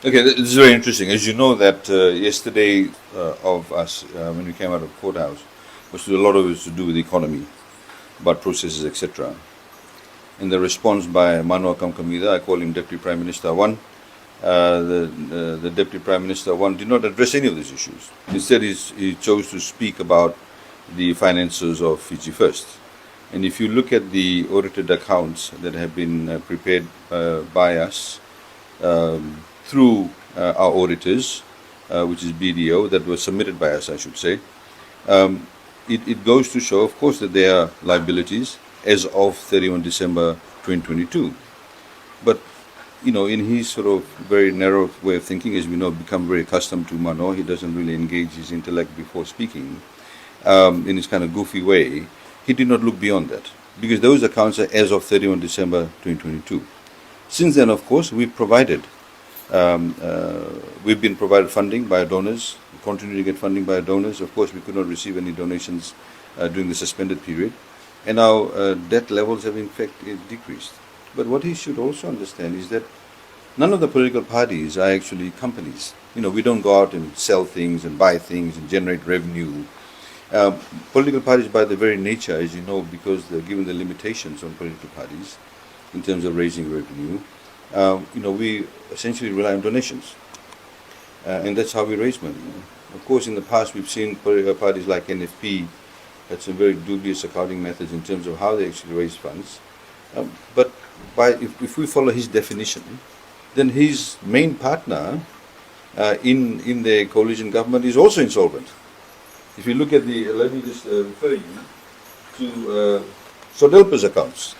Okay, this is very interesting. As you know that yesterday of us, when we came out of courthouse, was a lot of it was to do with the economy, about processes, etc. In the response by Manoa Kamikamica, I call him Deputy Prime Minister 1, the Deputy Prime Minister 1 did not address any of these issues. Instead, he chose to speak about the finances of Fiji first. And if you look at the audited accounts that have been prepared by us through our auditors, which is BDO, that was submitted by us, I should say, it goes to show, of course, that there are liabilities as of 31 December 2022. But, you know, in his sort of very narrow way of thinking, as we know, become very accustomed to Mano, he doesn't really engage his intellect before speaking, in his kind of goofy way. He did not look beyond that, because those accounts are as of 31 December 2022. Since then, of course, we've been provided funding by our donors, we continue to get funding by our donors. Of course, we could not receive any donations during the suspended period, and our debt levels have in fact decreased. But what he should also understand is that none of the political parties are actually companies. You know, we don't go out and sell things and buy things and generate revenue. Political parties, by their very nature, as you know, because they're given the limitations on political parties in terms of raising revenue, you know, we essentially rely on donations, and that's how we raise money. Of course, in the past, we've seen political parties like NFP had some very dubious accounting methods in terms of how they actually raise funds. But if we follow his definition, then his main partner in the coalition government is also insolvent. If you look at let me just refer you to Sodelpa's accounts.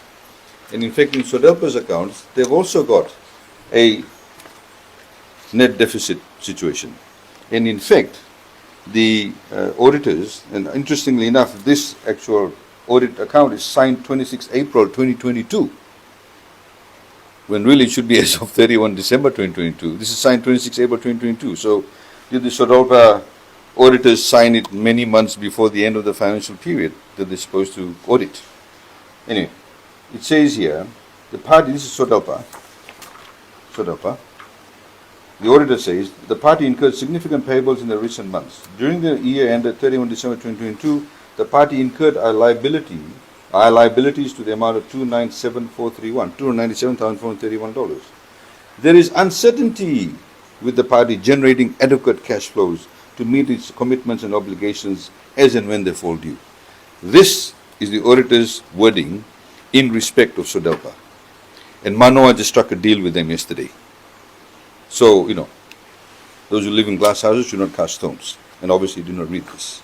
And in fact, in Sodelpa's accounts, they've also got a net deficit situation. And in fact, the auditors, and interestingly enough, this actual audit account is signed 26 April 2022, when really it should be as of 31 December 2022. This is signed 26 April 2022. So did the Sodolpa auditors sign it many months before the end of the financial period that they're supposed to audit? Anyway, it says here, the party, this is Sodelpa, the auditor says, the party incurred significant payables in the recent months. During the year ended 31 December 2022, the party incurred our liabilities to the amount of $297,431. There is uncertainty with the party generating adequate cash flows to meet its commitments and obligations as and when they fall due. This is the auditor's wording in respect of Sodelpa. And Manoa just struck a deal with them yesterday. So, you know, those who live in glass houses should not cast stones, and obviously do not read this.